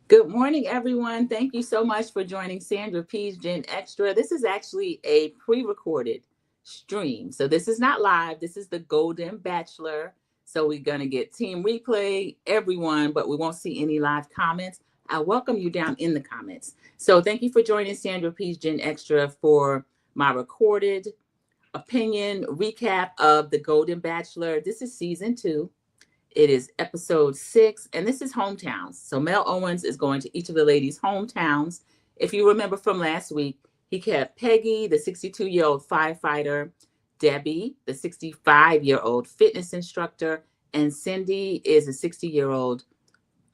Good morning, everyone. Thank you so much for joining Sandra P's Gen Extra. This is actually a pre recorded stream. So, this is not live. This is the Golden Bachelor. So, we're going to get team replay, everyone, but we won't see any live comments. I welcome you down in the comments. So, thank you for joining Sandra P's Gen Extra for my recorded opinion recap of the Golden Bachelor. This is season 2. It is episode 6, and this is hometowns. So Mel Owens is going to each of the ladies' hometowns. If you remember from last week, he kept Peggy, the 62-year-old firefighter, Debbie, the 65-year-old fitness instructor, and Cindy is a 60-year-old,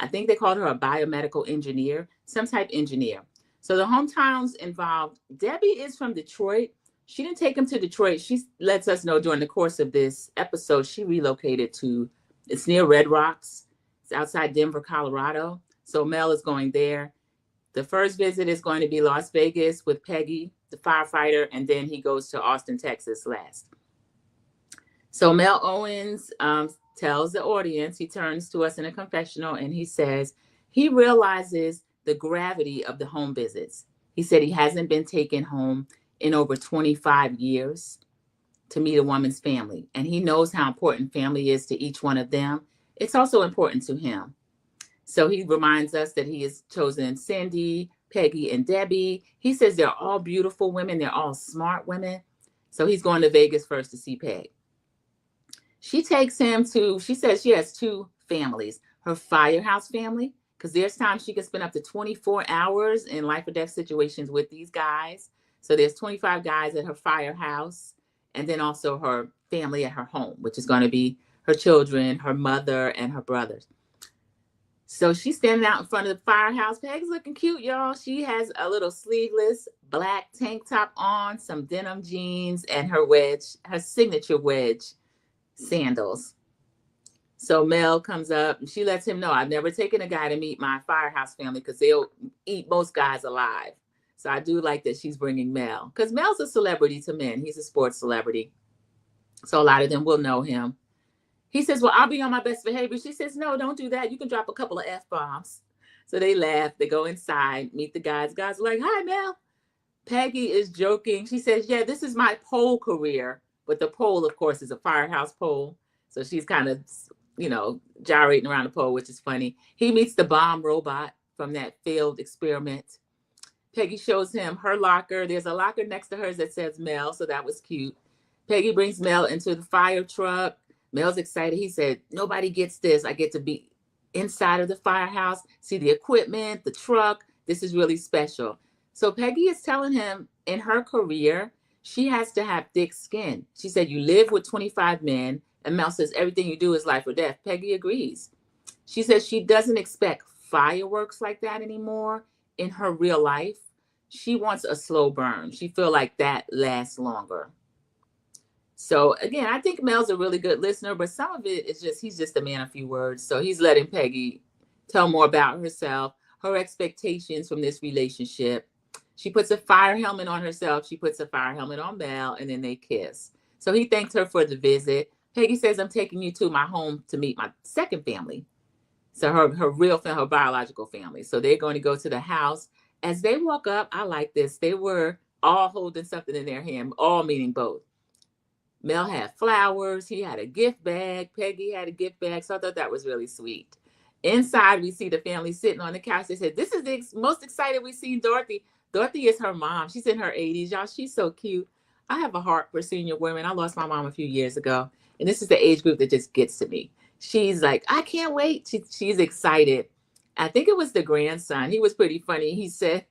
I think they called her a biomedical engineer, some type engineer. So the hometowns involved, Debbie is from Detroit. She didn't take him to Detroit. She lets us know during the course of this episode, she relocated to, it's near Red Rocks. It's outside Denver, Colorado. So Mel is going there. The first visit is going to be Las Vegas with Peggy, the firefighter, and then he goes to Austin, Texas last. So Mel Owens tells the audience, he turns to us in a confessional and he says he realizes the gravity of the home visits. He said he hasn't been taken home in over 25 years to meet a woman's family. And he knows how important family is to each one of them. It's also important to him. So he reminds us that he has chosen Cindy, Peggy, and Debbie. He says they're all beautiful women. They're all smart women. So he's going to Vegas first to see Peg. She takes him to, she says she has 2 families. Her firehouse family, because there's times she can spend up to 24 hours in life or death situations with these guys. So there's 25 guys at her firehouse, and then also her family at her home, which is going to be her children, her mother, and her brothers. So she's standing out in front of the firehouse. Peg's looking cute, y'all. She has a little sleeveless black tank top on, some denim jeans, and her wedge, her signature wedge sandals. So Mel comes up and she lets him know, I've never taken a guy to meet my firehouse family because they'll eat most guys alive. So I do like that she's bringing Mel, because Mel's a celebrity to men. He's a sports celebrity. So a lot of them will know him. He says, well, I'll be on my best behavior. She says, no, don't do that. You can drop a couple of F-bombs. So they laugh. They go inside, meet the guys. Guys are like, hi, Mel. Peggy is joking. She says, yeah, this is my pole career. But the pole, of course, is a firehouse pole. So she's kind of, gyrating around the pole, which is funny. He meets the bomb robot from that failed experiment. Peggy shows him her locker. There's a locker next to hers that says Mel, so that was cute. Peggy brings Mel into the fire truck. Mel's excited. He said, nobody gets this. I get to be inside of the firehouse, see the equipment, the truck. This is really special. So Peggy is telling him in her career, she has to have thick skin. She said, you live with 25 men. And Mel says, everything you do is life or death. Peggy agrees. She says she doesn't expect fireworks like that anymore in her real life. She wants a slow burn. She feels like that lasts longer. So again, I think Mel's a really good listener, but some of it is just, he's just a man of few words. So he's letting Peggy tell more about herself, her expectations from this relationship. She puts a fire helmet on herself. She puts a fire helmet on Mel, and then they kiss. So he thanks her for the visit. Peggy says, I'm taking you to my home to meet my second family. So her real family, her biological family. So they're going to go to the house. As they walk up, I like this. They were all holding something in their hand, all meaning both. Mel had flowers. He had a gift bag. Peggy had a gift bag. So I thought that was really sweet. Inside, we see the family sitting on the couch. They said, this is the most excited we've seen Dorothy. Dorothy is her mom. She's in her 80s, y'all. She's so cute. I have a heart for senior women. I lost my mom a few years ago. And this is the age group that just gets to me. She's like, I can't wait. She's excited. I think it was the grandson. He was pretty funny. He said,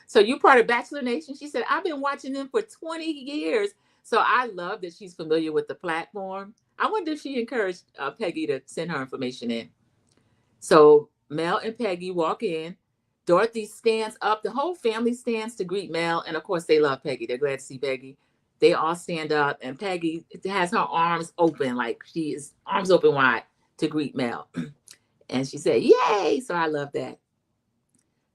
so you part of Bachelor Nation? She said, I've been watching them for 20 years. So I love that she's familiar with the platform. I wonder if she encouraged Peggy to send her information in. So Mel and Peggy walk in. Dorothy stands up. The whole family stands to greet Mel. And of course, they love Peggy. They're glad to see Peggy. They all stand up, and Peggy has her arms open, like she is arms open wide to greet Mel. And she said, yay. So I love that.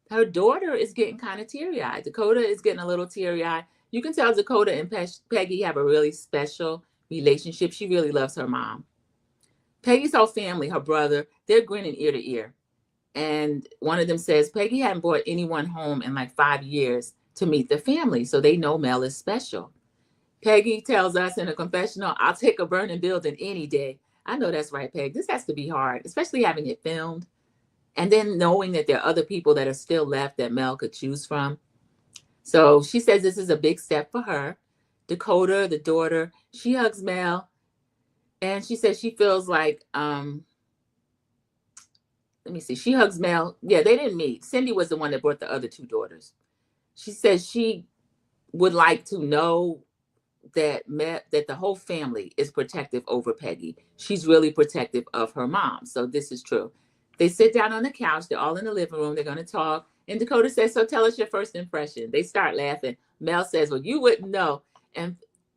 Her daughter is getting kind of teary-eyed. Dakota is getting a little teary-eyed. You can tell Dakota and Peggy have a really special relationship. She really loves her mom. Peggy's whole family, her brother, they're grinning ear to ear. And one of them says, Peggy hadn't brought anyone home in like 5 years to meet the family, so they know Mel is special. Peggy tells us in a confessional, I'll take a burning building any day. I know that's right, Peg. This has to be hard, especially having it filmed. And then knowing that there are other people that are still left that Mel could choose from. So she says this is a big step for her. Dakota, the daughter, she hugs Mel. And she says she feels like, let me see, she hugs Mel. Yeah, they didn't meet. Cindy was the one that brought the other two daughters. She says she would like to know that the whole family is protective over Peggy. She's really protective of her mom. So this is true. They sit down on the couch. They're all in the living room. They're going to talk. And Dakota says, so tell us your first impression. They start laughing. Mel says, well, you wouldn't know. And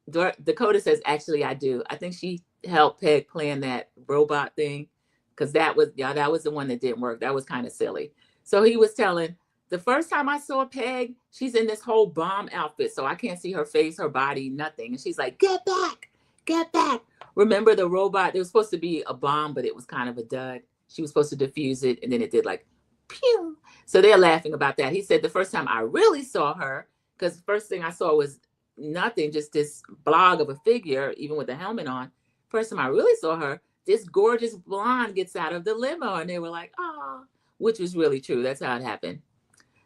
Dakota says, actually, I do. I think she helped Peg plan that robot thing because that was the one that didn't work. That was kind of silly. So he was telling, the first time I saw Peg, she's in this whole bomb outfit. So I can't see her face, her body, nothing. And she's like, get back, get back. Remember the robot? There was supposed to be a bomb, but it was kind of a dud. She was supposed to defuse it. And then it did like, pew. So they're laughing about that. He said the first time I really saw her, because the first thing I saw was nothing, just this blog of a figure, even with a helmet on. First time I really saw her, this gorgeous blonde gets out of the limo. And they were like, oh, which was really true. That's how it happened.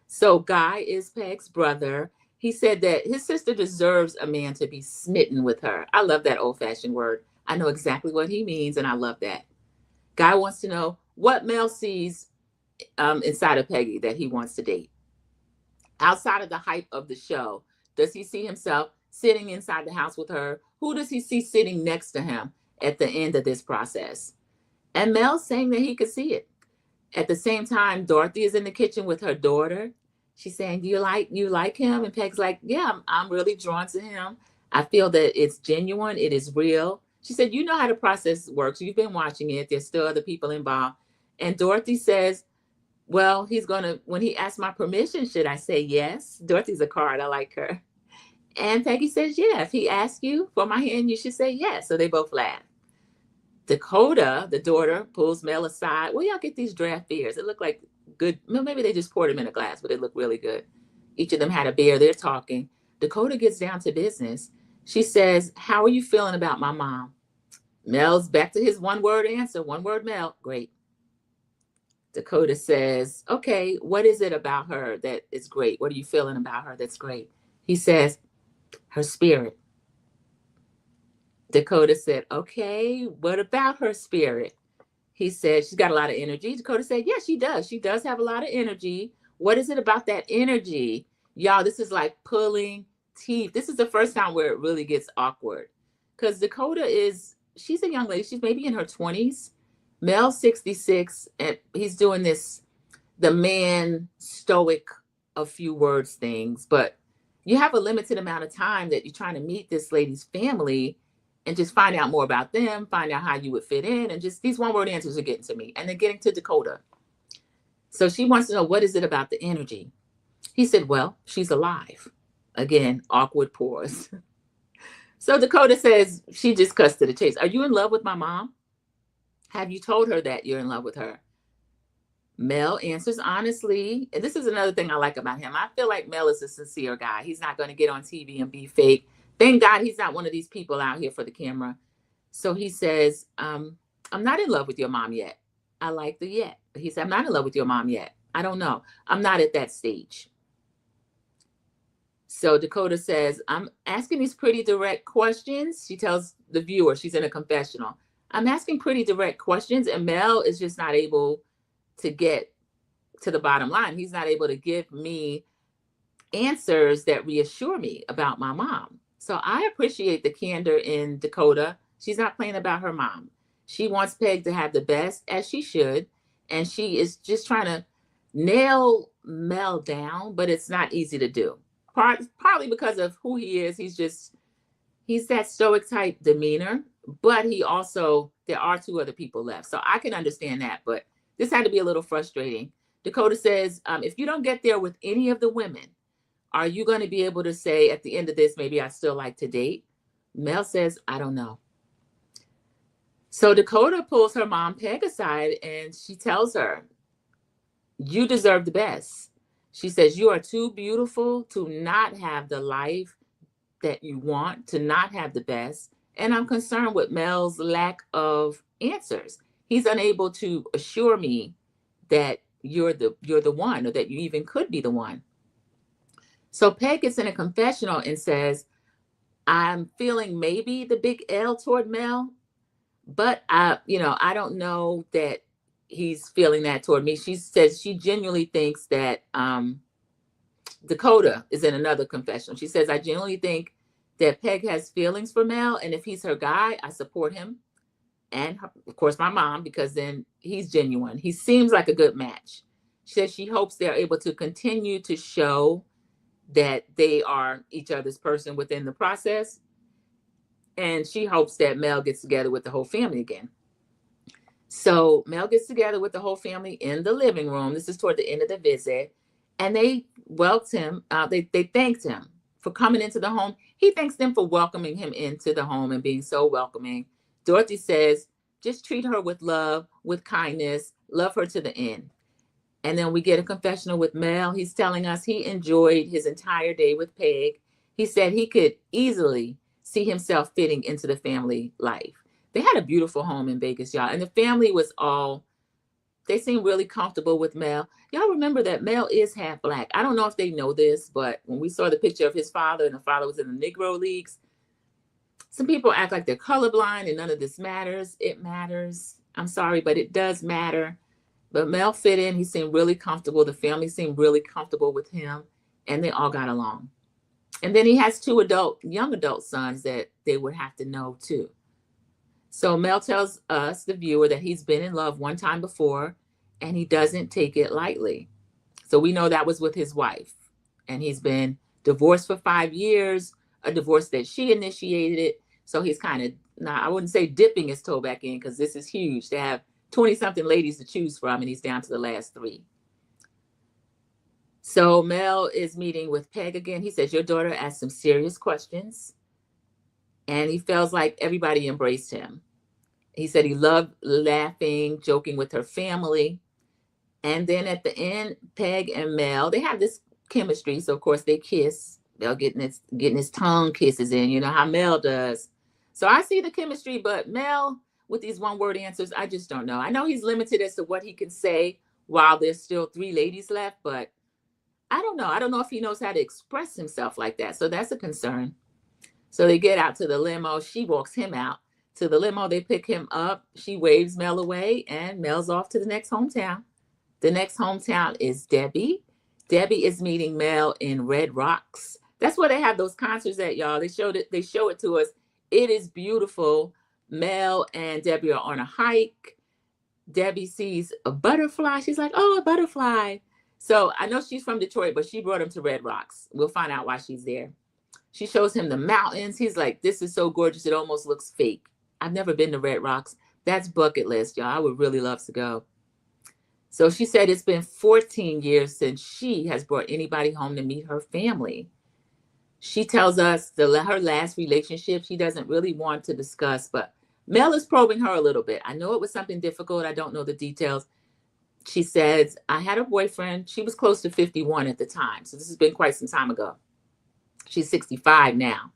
So Guy is Peg's brother. He said that his sister deserves a man to be smitten with her. I love that old-fashioned word. I know exactly what he means, and I love that. Guy wants to know what Mel sees inside of Peggy that he wants to date. Outside of the hype of the show, does he see himself sitting inside the house with her? Who does he see sitting next to him at the end of this process? And Mel's saying that he could see it. At the same time, Dorothy is in the kitchen with her daughter. She's saying, you like him? And Peg's like, yeah, I'm really drawn to him. I feel that it's genuine. It is real. She said, you know how the process works. You've been watching it. There's still other people involved. And Dorothy says, well, when he asks my permission, should I say yes? Dorothy's a card. I like her. And Peggy says, yeah, if he asks you for my hand, you should say yes. So they both laugh. Dakota, the daughter, pulls Mel aside. Where y'all get these draft beers? It looked like good. Well, maybe they just poured them in a glass, but it looked really good. Each of them had a beer. They're talking. Dakota gets down to business. She says, how are you feeling about my mom? Mel's back to his one-word answer. One word, Mel. Great. Dakota says, okay, what is it about her that is great? What are you feeling about her that's great? He says, her spirit. Dakota said, okay, what about her spirit? He said, she's got a lot of energy. Dakota said, yeah, she does. She does have a lot of energy. What is it about that energy? Y'all, this is like pulling teeth. This is the first time where it really gets awkward. Because Dakota she's a young lady. She's maybe in her 20s. Mel's 66, and he's doing this, the man stoic, a few words things. But you have a limited amount of time that you're trying to meet this lady's family and just find out more about them, find out how you would fit in. And just these one-word answers are getting to me. And then getting to Dakota. So she wants to know, what is it about the energy? He said, well, she's alive. Again, awkward pause. So Dakota says, she just cuts to the chase. Are you in love with my mom? Have you told her that you're in love with her? Mel answers honestly. And this is another thing I like about him. I feel like Mel is a sincere guy. He's not going to get on TV and be fake. Thank God he's not one of these people out here for the camera. So he says, I'm not in love with your mom yet. I like the yet. He said, I'm not in love with your mom yet. I don't know. I'm not at that stage. So Dakota says, I'm asking these pretty direct questions. She tells the viewer, she's in a confessional. I'm asking pretty direct questions, and Mel is just not able to get to the bottom line. He's not able to give me answers that reassure me about my mom. So I appreciate the candor in Dakota. She's not playing about her mom. She wants Peg to have the best, as she should, and she is just trying to nail Mel down, but it's not easy to do. Partly because of who he is. He's that stoic type demeanor, but there are two other people left. So I can understand that, but this had to be a little frustrating. Dakota says, if you don't get there with any of the women, are you going to be able to say at the end of this, maybe I still like to date? Mel says, I don't know. So Dakota pulls her mom, Peg, aside, and she tells her, You deserve the best. She says, you are too beautiful to not have the life that you want, to not have the best. And I'm concerned with Mel's lack of answers. He's unable to assure me that you're the one, or that you even could be the one. So Peg gets in a confessional and says, I'm feeling maybe the big L toward Mel, but I don't know that he's feeling that toward me. She says she genuinely thinks that Dakota is in another confessional. She says, I genuinely think that Peg has feelings for Mel, and if he's her guy, I support him. And of course, my mom, because then he's genuine. He seems like a good match. She says she hopes they're able to continue to show that they are each other's person within the process. And she hopes that Mel gets together with the whole family again. So Mel gets together with the whole family in the living room. This is toward the end of the visit. And they welcomed him. They thanked him for coming into the home. He thanks them for welcoming him into the home and being so welcoming. Dorothy says, just treat her with love, with kindness, love her to the end. And then we get a confessional with Mel. He's telling us he enjoyed his entire day with Peg. He said he could easily see himself fitting into the family life. They had a beautiful home in Vegas, y'all. And the family was they seemed really comfortable with Mel. Y'all remember that Mel is half Black. I don't know if they know this, but when we saw the picture of his father, and the father was in the Negro Leagues, some people act like they're colorblind and none of this matters. It matters. I'm sorry, but it does matter. But Mel fit in. He seemed really comfortable. The family seemed really comfortable with him, and they all got along. And then he has two young adult sons that they would have to know too. So Mel tells us, the viewer, that he's been in love one time before, and he doesn't take it lightly. So we know that was with his wife, and he's been divorced for 5 years, a divorce that she initiated it. So he's kind of, now I wouldn't say dipping his toe back in, because this is huge to have 20-something ladies to choose from, and he's down to the last 3. So Mel is meeting with Peg again. He says, your daughter asked some serious questions, and he feels like everybody embraced him. He said he loved laughing, joking with her family. And then at the end, Peg and Mel, they have this chemistry. So of course they kiss. Mel getting his tongue kisses in, you know how Mel does. So I see the chemistry, but Mel with these one-word answers, I just don't know. I know he's limited as to what he can say while there's still 3 ladies left, but I don't know. I don't know if he knows how to express himself like that. So that's a concern. So they get out to the limo. She walks him out to the limo. They pick him up. She waves Mel away, and Mel's off to the next hometown. The next hometown is Debbie. Debbie is meeting Mel in Red Rocks. That's where they have those concerts at, y'all. They show it to us. It is beautiful. Mel and Debbie are on a hike. Debbie sees a butterfly. She's like, oh, a butterfly. So I know she's from Detroit, but she brought him to Red Rocks. We'll find out why she's there. She shows him the mountains. He's like, this is so gorgeous. It almost looks fake. I've never been to Red Rocks. That's bucket list, y'all. I would really love to go. So she said it's been 14 years since she has brought anybody home to meet her family. She tells us her last relationship she doesn't really want to discuss, but Mel is probing her a little bit. I know it was something difficult. I don't know the details. She says, I had a boyfriend. She was close to 51 at the time. So this has been quite some time ago. She's 65 now,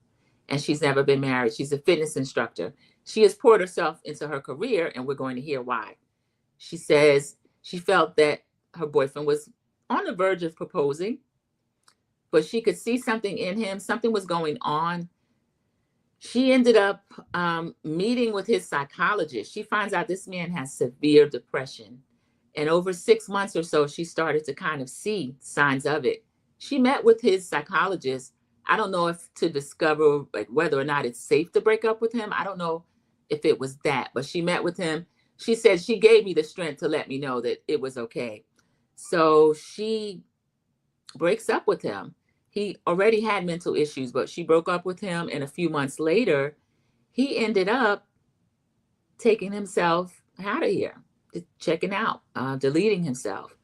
and she's never been married. She's a fitness instructor. She has poured herself into her career, and we're going to hear why. She says she felt that her boyfriend was on the verge of proposing, but she could see something in him. Something was going on. She ended up meeting with his psychologist. She finds out this man has severe depression. And over 6 months or so, she started to kind of see signs of it. She met with his psychologist. I don't know if to discover whether or not it's safe to break up with him. I don't know if it was that, but she met with him. She said she gave me the strength to let me know that it was okay. So she breaks up with him. He already had mental issues, but she broke up with him. And a few months later, he ended up taking himself out of here, checking out, deleting himself.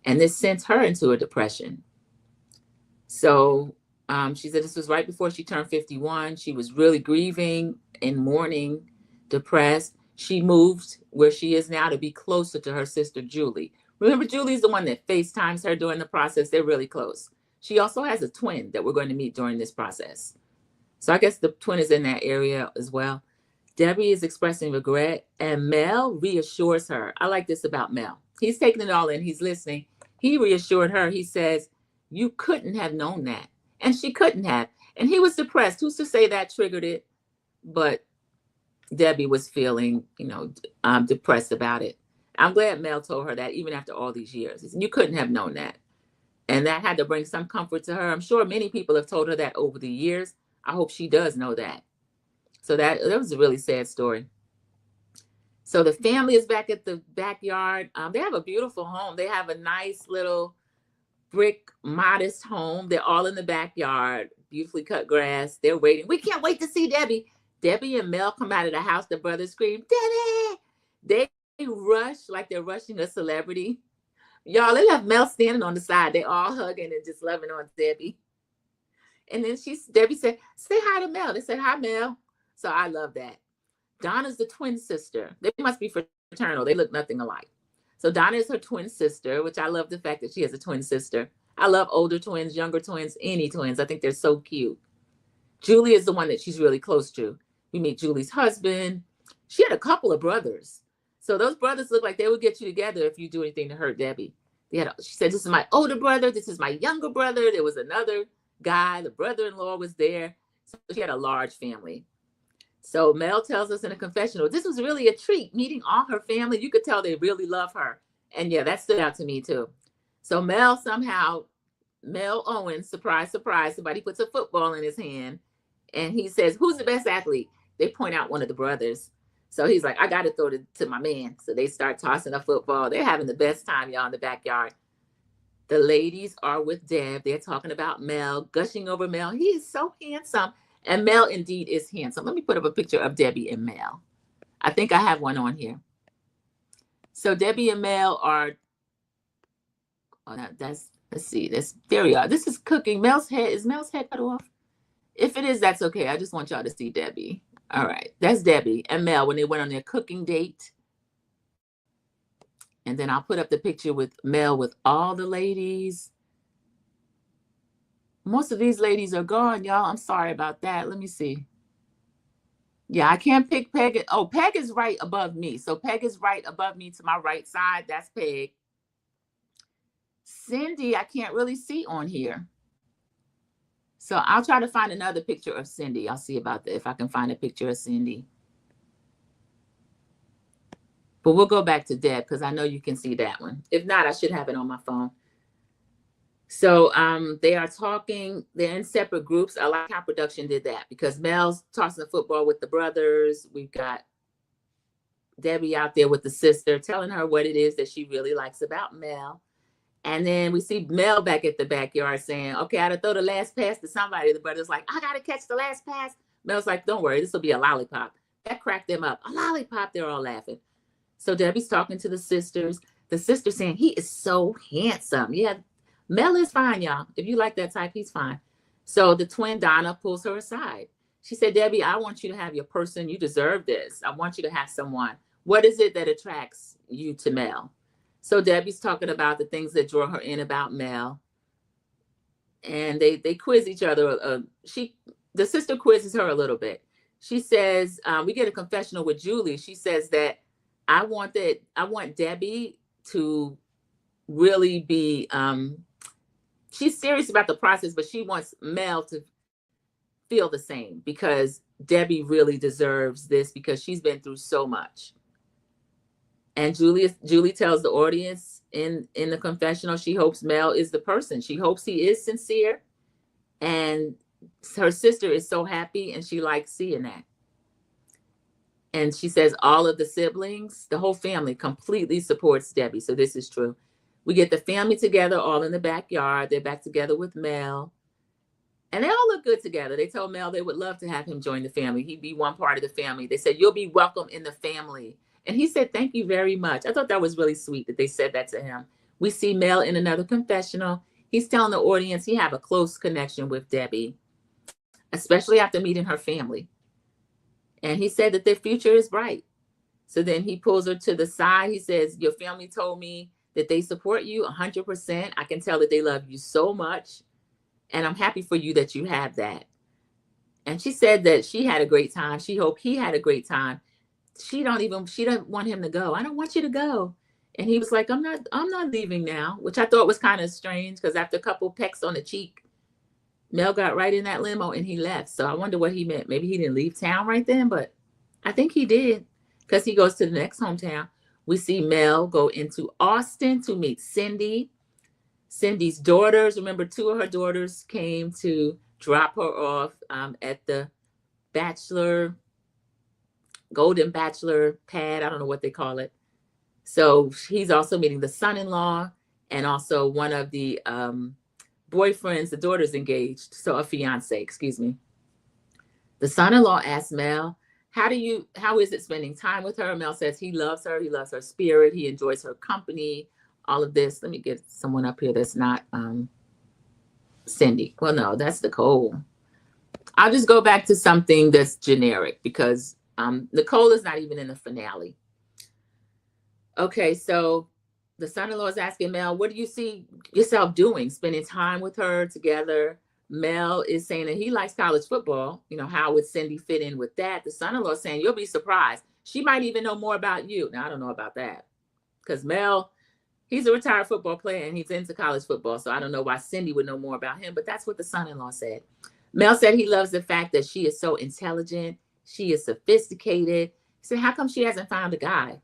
And this sent her into a depression. So she said this was right before she turned 51. She was really grieving and mourning, depressed. She moved where she is now to be closer to her sister, Julie. Remember, Julie's the one that FaceTimes her during the process. They're really close. She also has a twin that we're going to meet during this process. So I guess the twin is in that area as well. Debbie is expressing regret, and Mel reassures her. I like this about Mel. He's taking it all in. He's listening. He reassured her. He says, you couldn't have known that. And she couldn't have. And he was depressed. Who's to say that triggered it? But Debbie was feeling, depressed about it. I'm glad Mel told her that even after all these years. He said, you couldn't have known that. And that had to bring some comfort to her. I'm sure many people have told her that over the years. I hope she does know that. So that was a really sad story. So the family is back at the backyard. They have a beautiful home. They have a nice little brick, modest home. They're all in the backyard, beautifully cut grass. They're waiting. We can't wait to see Debbie. Debbie and Mel come out of the house. The brothers scream, Debbie! They rush like they're rushing a celebrity. Y'all, they left Mel standing on the side. They all hugging and just loving on Debbie. And then Debbie said, say hi to Mel. They said, hi, Mel. So I love that. Donna's the twin sister. They must be fraternal. They look nothing alike. So Donna is her twin sister, which I love the fact that she has a twin sister. I love older twins, younger twins, any twins. I think they're so cute. Julie is the one that she's really close to. We meet Julie's husband. She had a couple of brothers. So those brothers look like they would get you together if you do anything to hurt Debbie. She said, this is my older brother. This is my younger brother. There was another guy. The brother-in-law was there. So she had a large family. So Mel tells us in a confessional, this was really a treat, meeting all her family. You could tell they really love her. And yeah, that stood out to me too. So Mel Owens, surprise, surprise, somebody puts a football in his hand and he says, who's the best athlete? They point out one of the brothers. So he's like, I got to throw it to my man. So they start tossing a football. They're having the best time, y'all, in the backyard. The ladies are with Deb. They're talking about Mel, gushing over Mel. He is so handsome. And Mel indeed is handsome. Let me put up a picture of Debbie and Mel. I think I have one on here. So Debbie and Mel are, let's see, there we are. This is cooking. Is Mel's head cut off? If it is, that's okay. I just want y'all to see Debbie. All right, that's Debbie and Mel when they went on their cooking date. And then I'll put up the picture with Mel with all the ladies. Most of these ladies are gone, y'all. I'm sorry about that. Let me see. Yeah, I can't pick Peg. Oh, Peg is right above me. So Peg is right above me to my right side. That's Peg. Cindy, I can't really see on here. So I'll try to find another picture of Cindy. I'll see about that if I can find a picture of Cindy. But we'll go back to Deb because I know you can see that one. If not, I should have it on my phone. So they are talking. They're in separate groups. I like how production did that because Mel's tossing the football with the brothers. We've got Debbie out there with the sister telling her what it is that she really likes about Mel. And then we see Mel back at the backyard saying, okay, I got to throw the last pass to somebody. The brother's like, I got to catch the last pass. Mel's like, don't worry, this will be a lollipop. That cracked them up. A lollipop. They're all laughing. So Debbie's talking to the sisters. The sister saying, he is so handsome. Yeah, Mel is fine, y'all. If you like that type, he's fine. So the twin Donna pulls her aside. She said, Debbie, I want you to have your person. You deserve this. I want you to have someone. What is it that attracts you to Mel? So Debbie's talking about the things that draw her in about Mel. And they quiz each other. The sister quizzes her a little bit. She says, we get a confessional with Julie. She says that I want Debbie to really be, she's serious about the process, but she wants Mel to feel the same because Debbie really deserves this because she's been through so much. And Julie tells the audience in the confessional, she hopes Mel is the person. She hopes he is sincere. And her sister is so happy and she likes seeing that. And she says all of the siblings, the whole family completely supports Debbie. So this is true. We get the family together all in the backyard. They're back together with Mel. And they all look good together. They told Mel they would love to have him join the family. He'd be one part of the family. They said, you'll be welcome in the family. And he said, thank you very much. I thought that was really sweet that they said that to him. We see Mel in another confessional. He's telling the audience he have a close connection with Debbie, especially after meeting her family. And he said that their future is bright. So then he pulls her to the side. He says, your family told me that they support you 100%. I can tell that they love you so much. And I'm happy for you that you have that. And she said that she had a great time. She hoped he had a great time. She doesn't want him to go. I don't want you to go. And he was like, I'm not leaving now, which I thought was kind of strange because after a couple pecks on the cheek, Mel got right in that limo and he left. So I wonder what he meant. Maybe he didn't leave town right then, but I think he did because he goes to the next hometown. We see Mel go into Austin to meet Cindy. Cindy's daughters, remember, two of her daughters came to drop her off at the Golden Bachelor pad. I don't know what they call it. So he's also meeting the son-in-law and also one of the boyfriends, the daughter's engaged. So a fiance, excuse me. The son-in-law asked Mel, how is it spending time with her? Mel says he loves her spirit, he enjoys her company, all of this. Let me get someone up here that's not Cindy. Well, no, that's Nicole. I'll just go back to something that's generic because Nicole is not even in the finale. Okay, so the son-in-law is asking Mel, what do you see yourself doing? Spending time with her together? Mel is saying that he likes college football. You know, how would Cindy fit in with that? The son-in-law is saying, you'll be surprised. She might even know more about you. Now, I don't know about that because Mel, he's a retired football player and he's into college football. So I don't know why Cindy would know more about him, but that's what the son-in-law said. Mel said he loves the fact that she is so intelligent. She is sophisticated. He said, how come she hasn't found a guy?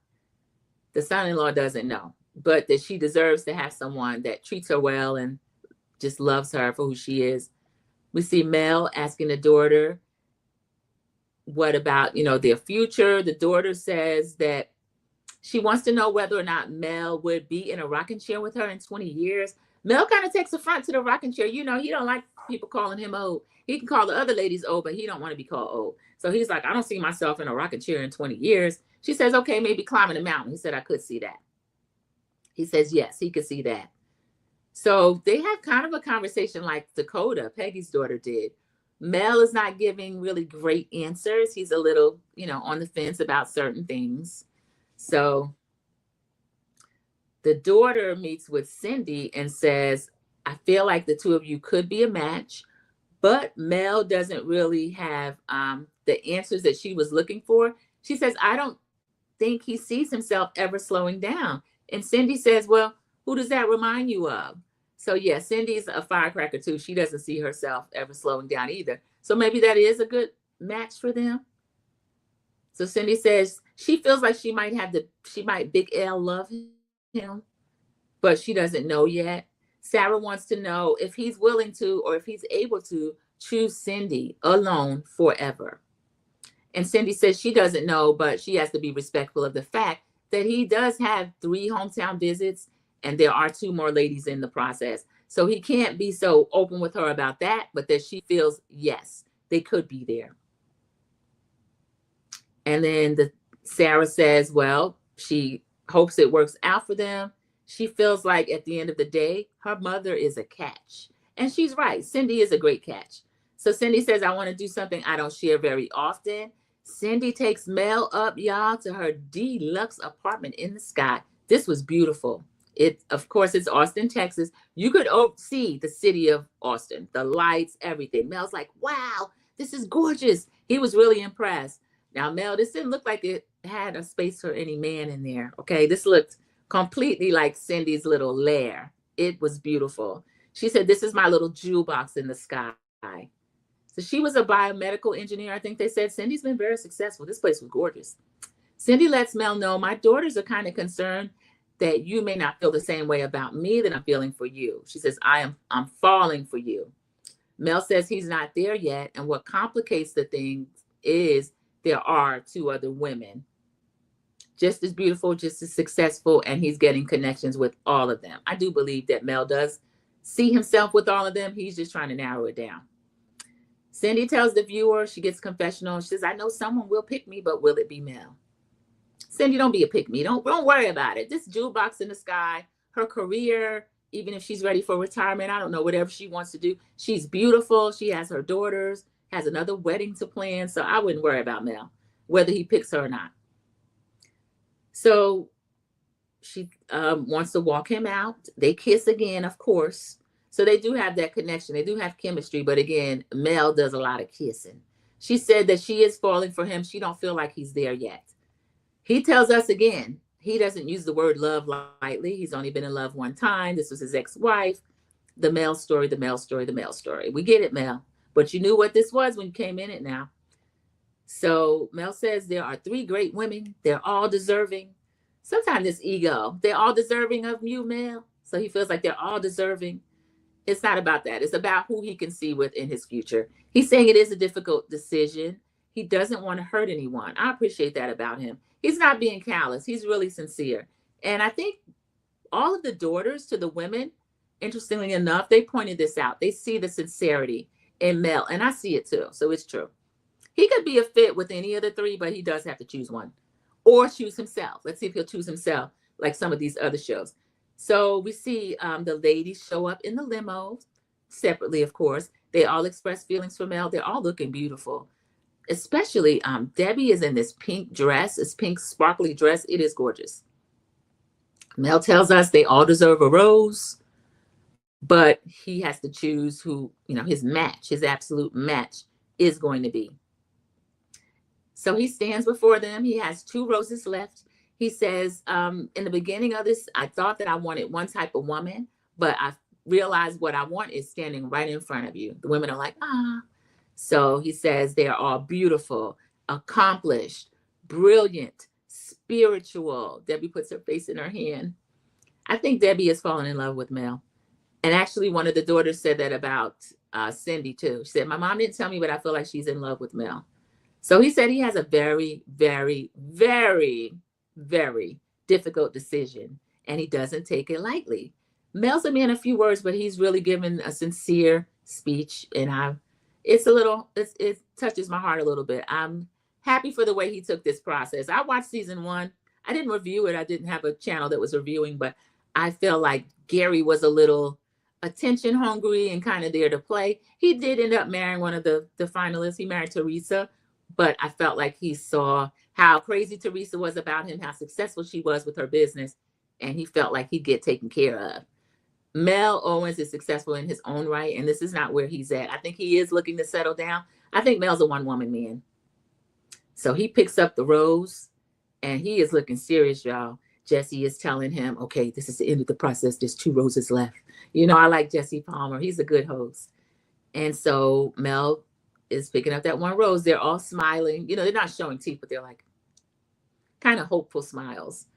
The son-in-law doesn't know, but that she deserves to have someone that treats her well and just loves her for who she is. We see Mel asking the daughter, what about, their future? The daughter says that she wants to know whether or not Mel would be in a rocking chair with her in 20 years. Mel kind of takes a front to the rocking chair. He don't like people calling him old. He can call the other ladies old, but he don't want to be called old. So he's like, I don't see myself in a rocking chair in 20 years. She says, okay, maybe climbing a mountain. He said, I could see that. He says, yes, he could see that. So they have kind of a conversation like Dakota, Peggy's daughter, did. Mel is not giving really great answers. He's a little, on the fence about certain things. So the daughter meets with Cindy and says, I feel like the two of you could be a match, but Mel doesn't really have the answers that she was looking for. She says, I don't think he sees himself ever slowing down. And Cindy says, well, who does that remind you of? So yeah, Cindy's a firecracker too. She doesn't see herself ever slowing down either. So maybe that is a good match for them. So Cindy says she feels like she might Big L love him, but she doesn't know yet. Sarah wants to know if he's willing to, or if he's able to choose Cindy alone forever. And Cindy says she doesn't know, but she has to be respectful of the fact that he does have 3 hometown visits and there are 2 more ladies in the process. So he can't be so open with her about that, but that she feels, yes, they could be there. And then Sarah says, well, she hopes it works out for them. She feels like at the end of the day, her mother is a catch. And she's right. Cindy is a great catch. So Cindy says, I want to do something I don't share very often. Cindy takes Mel up, y'all, to her deluxe apartment in the sky. This was beautiful. Of course, it's Austin, Texas. You could see the city of Austin, the lights, everything. Mel's like, wow, this is gorgeous. He was really impressed. Now, Mel, this didn't look like it had a space for any man in there. Okay, this looked completely like Cindy's little lair. It was beautiful. She said, this is my little jewel box in the sky. So she was a biomedical engineer. I think they said Cindy's been very successful. This place was gorgeous. Cindy lets Mel know, my daughters are kind of concerned that you may not feel the same way about me that I'm feeling for you. She says, I'm falling for you. Mel says he's not there yet. And what complicates the thing is there are 2 other women, just as beautiful, just as successful, and he's getting connections with all of them. I do believe that Mel does see himself with all of them. He's just trying to narrow it down. Cindy tells the viewer, she gets confessional. She says, I know someone will pick me, but will it be Mel? Cindy, don't be a pick me. Don't worry about it. This jewel box in the sky, her career, even if she's ready for retirement, I don't know, whatever she wants to do. She's beautiful. She has her daughters, has another wedding to plan. So I wouldn't worry about Mel, whether he picks her or not. So She wants to walk him out. They kiss again, of course. So they do have that connection. They do have chemistry. But again, Mel does a lot of kissing. She said that she is falling for him. She don't feel like he's there yet. He tells us again, he doesn't use the word love lightly. He's only been in love one time. This was his ex-wife. The Mel story, the Mel story, the Mel story. We get it, Mel. But you knew what this was when you came in it now. So Mel says there are three great women. They're all deserving. Sometimes it's ego. They're all deserving of you, Mel. So he feels like they're all deserving. It's not about that. It's about who he can see with in his future. He's saying it is a difficult decision. He doesn't want to hurt anyone. I appreciate that about him. He's not being callous. He's really sincere. And I think all of the daughters to the women, interestingly enough, they pointed this out. They see the sincerity in Mel, and I see it too. So it's true. He could be a fit with any of the three, but he does have to choose one or choose himself. Let's see if he'll choose himself, like some of these other shows. So we see the ladies show up in the limo separately, of course. They all express feelings for Mel. They're all looking beautiful. Especially Debbie is in this pink dress, this pink sparkly dress. It is gorgeous. Mel tells us they all deserve a rose, but he has to choose who, his match, his absolute match is going to be. So he stands before them. He has 2 roses left. He says, in the beginning of this, I thought that I wanted one type of woman, but I realized what I want is standing right in front of you. The women are like, ah. So he says they are all beautiful, accomplished, brilliant, spiritual. Debbie puts her face in her hand. I think Debbie is falling in love with Mel. And actually, one of the daughters said that about Cindy, too. She said, my mom didn't tell me, but I feel like she's in love with Mel. So he said he has a very, very, very, very difficult decision, and he doesn't take it lightly. Mel's a man of few words, but he's really given a sincere speech, and it touches my heart a little bit. I'm happy for the way he took this process. I watched season 1. I didn't review it. I didn't have a channel that was reviewing, but I felt like Gary was a little attention hungry and kind of there to play. He did end up marrying one of the finalists. He married Teresa, but I felt like he saw how crazy Teresa was about him, how successful she was with her business, and he felt like he'd get taken care of. Mel Owens is successful in his own right, and this is not where he's at. I think he is looking to settle down. I think Mel's a one-woman man. So he picks up the rose, and he is looking serious, y'all. Jesse is telling him, okay, this is the end of the process. There's 2 roses left. I like Jesse Palmer. He's a good host. And so Mel is picking up that one rose. They're all smiling. They're not showing teeth, but they're like kind of hopeful smiles.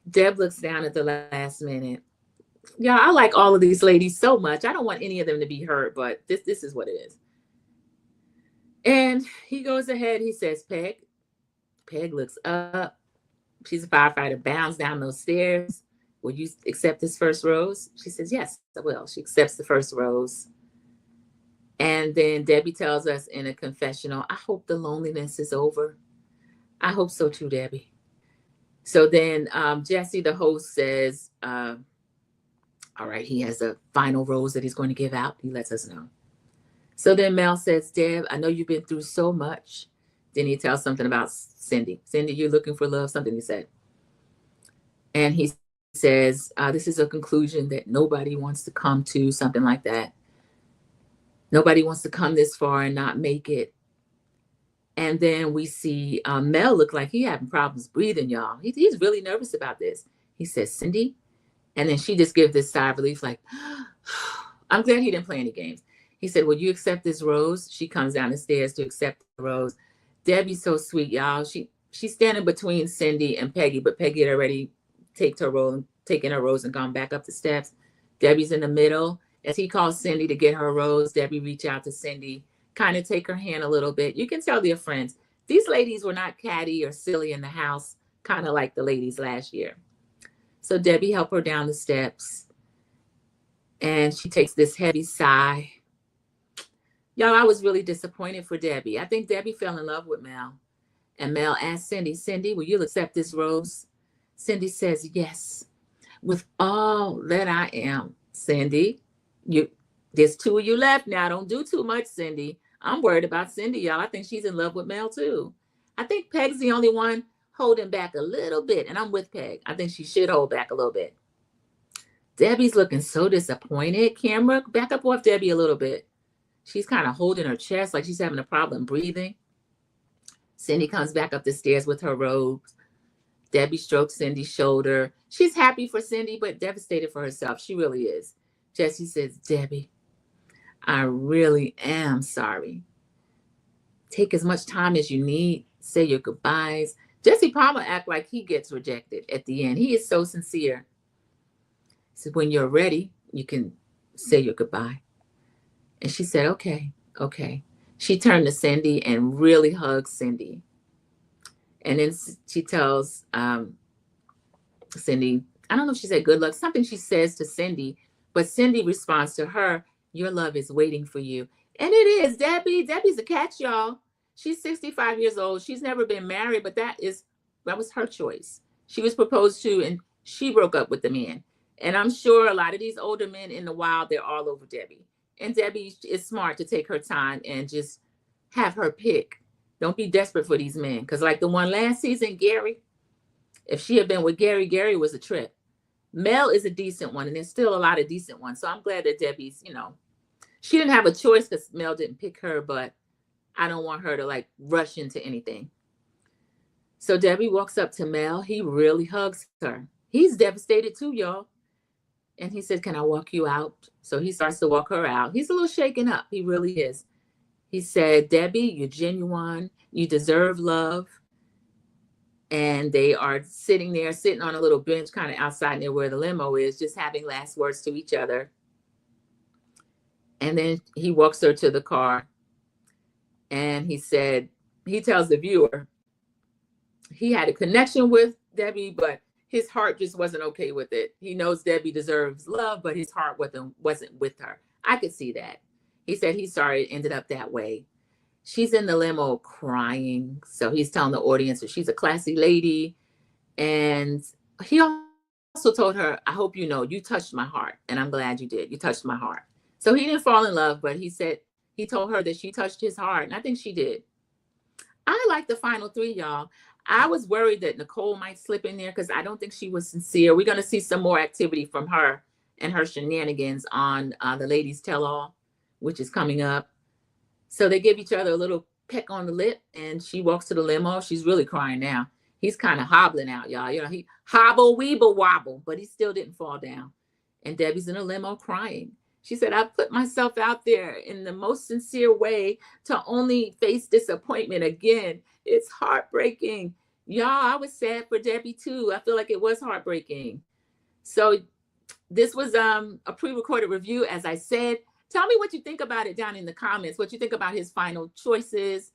Deb looks down at the last minute. Yeah, I like all of these ladies so much. I don't want any of them to be hurt, but this is what it is. And he goes ahead. He says, Peg. Peg looks up. She's a firefighter, bounds down those stairs. Will you accept this first rose? She says, yes, I will. She accepts the first rose. And then Debbie tells us in a confessional, I hope the loneliness is over. I hope so too, Debbie. So then Jesse, the host, says, all right, he has a final rose that he's going to give out. He lets us know. So then Mel says, Deb, I know you've been through so much. Then he tells something about Cindy. Cindy, you're looking for love, something he said. And he says, this is a conclusion that nobody wants to come to, something like that. Nobody wants to come this far and not make it. And then we see Mel look like he having problems breathing, y'all. He's really nervous about this. He says, Cindy. And then she just gives this sigh of relief, like, I'm glad he didn't play any games. He said, will you accept this rose? She comes down the stairs to accept the rose. Debbie's so sweet, y'all. She's standing between Cindy and Peggy, but Peggy had already taken her rose and gone back up the steps. Debbie's in the middle. As he calls Cindy to get her rose, Debbie reach out to Cindy, kind of take her hand a little bit. You can tell they're friends. These ladies were not catty or silly in the house, kind of like the ladies last year. So Debbie helped her down the steps, and she takes this heavy sigh. Y'all, I was really disappointed for Debbie. I think Debbie fell in love with Mel. And Mel asked Cindy, will you accept this rose? Cindy says, yes, with all that I am. Cindy, there's 2 of you left now. Don't do too much, Cindy. I'm worried about Cindy, y'all. I think she's in love with Mel, too. I think Peg's the only one holding back a little bit. And I'm with Peg. I think she should hold back a little bit. Debbie's looking so disappointed. Camera, back up off Debbie a little bit. She's kind of holding her chest like she's having a problem breathing. Cindy comes back up the stairs with her robes. Debbie strokes Cindy's shoulder. She's happy for Cindy, but devastated for herself. She really is. Jessie says, Debbie, I really am sorry. Take as much time as you need. Say your goodbyes. Jesse Palmer act like he gets rejected at the end. He is so sincere. He said, when you're ready, you can say your goodbye. And she said, okay. She turned to Cindy and really hugged Cindy. And then she tells Cindy, I don't know if she said good luck, something she says to Cindy, but Cindy responds to her, your love is waiting for you. And it is. Debbie's a catch, y'all. She's 65 years old. She's never been married, but that was her choice. She was proposed to, and she broke up with the man. And I'm sure a lot of these older men in the wild, they're all over Debbie. And Debbie is smart to take her time and just have her pick. Don't be desperate for these men. Because like the one last season, Gary, if she had been with Gary, Gary was a trip. Mel is a decent one, and there's still a lot of decent ones. So I'm glad that Debbie's, she didn't have a choice because Mel didn't pick her, but I don't want her to like rush into anything. So Debbie walks up to Mel. He really hugs her. He's devastated too, y'all. And he said, can I walk you out? So he starts to walk her out. He's a little shaken up. He really is. He said, Debbie, you're genuine. You deserve love. And they are sitting on a little bench kind of outside near where the limo is, just having last words to each other. And then he walks her to the car. And he tells the viewer, he had a connection with Debbie, but his heart just wasn't okay with it. He knows Debbie deserves love, but his heart wasn't with her. I could see that. He said he's sorry it ended up that way. She's in the limo crying. So he's telling the audience that she's a classy lady. And he also told her, I hope you know, you touched my heart. And I'm glad you did. You touched my heart. So he didn't fall in love, but he told her that she touched his heart. And I think she did. I like the final three, y'all. I was worried that Nicole might slip in there because I don't think she was sincere. We're going to see some more activity from her and her shenanigans on the Ladies Tell All, which is coming up. So they give each other a little peck on the lip, and she walks to the limo. She's really crying now. He's kind of hobbling out, y'all. He hobble, weeble, wobble, but he still didn't fall down. And Debbie's in a limo crying. She said, I put myself out there in the most sincere way to only face disappointment again. It's heartbreaking. Y'all, I was sad for Debbie too. I feel like it was heartbreaking. So this was a pre-recorded review, as I said. Tell me what you think about it down in the comments, what you think about his final choices.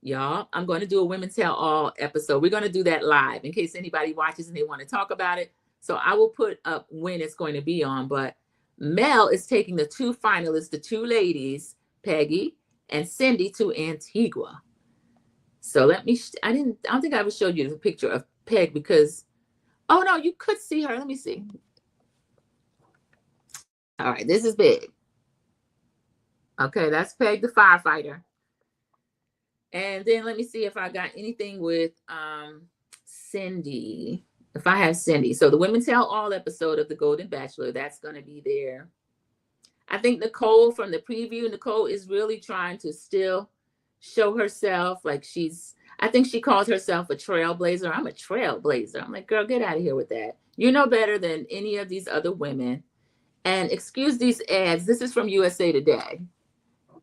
Y'all, I'm going to do a Women Tell All episode. We're going to do that live in case anybody watches and they want to talk about it. So I will put up when it's going to be on, but Mel is taking the two finalists, the two ladies, Peggy and Cindy, to Antigua. So I don't think I ever showed you the picture of Peg because, oh no, you could see her. Let me see. All right, this is Peg. Okay, that's Peg, the firefighter. And then let me see if I got anything with Cindy. If I have Cindy. So the Women Tell All episode of The Golden Bachelor, that's going to be there. I think Nicole from the preview, Nicole is really trying to still show herself like I think she calls herself a trailblazer. I'm a trailblazer. I'm like, girl, get out of here with that. You know better than any of these other women. And excuse these ads. This is from USA Today.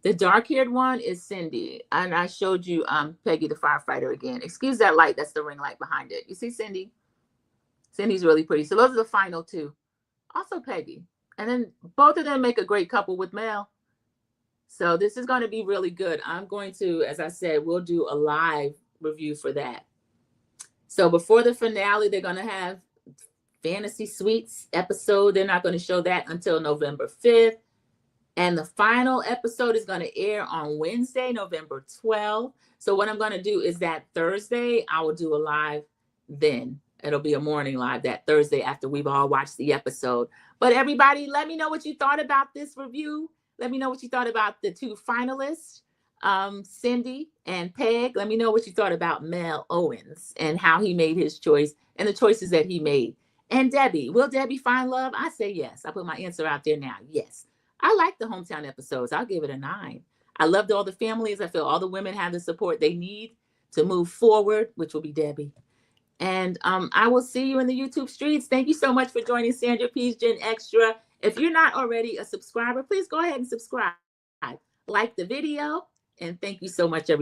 The dark-haired one is Cindy. And I showed you Peggy, the firefighter again. Excuse that light. That's the ring light behind it. You see Cindy? Cindy's really pretty. So those are the final two. Also Peggy. And then both of them make a great couple with Mel. So this is going to be really good. I'm going to, as I said, we'll do a live review for that. So before the finale, they're going to have Fantasy Suites episode. They're not going to show that until November 5th. And the final episode is going to air on Wednesday, November 12th. So what I'm going to do is that Thursday, I will do a live then. It'll be a morning live that Thursday after we've all watched the episode. But everybody, let me know what you thought about this review. Let me know what you thought about the two finalists. Cindy and Peg, let me know what you thought about Mel Owens and how he made his choice and the choices that he made. And Debbie, will Debbie find love? I say yes. I put my answer out there now. Yes. I like the hometown episodes. I'll give it a 9. I loved all the families. I feel all the women have the support they need to move forward, which will be Debbie. And I will see you in the YouTube streets. Thank you so much for joining Sandra P's Gen Extra. If you're not already a subscriber, please go ahead and subscribe. Like the video. And thank you so much, everyone.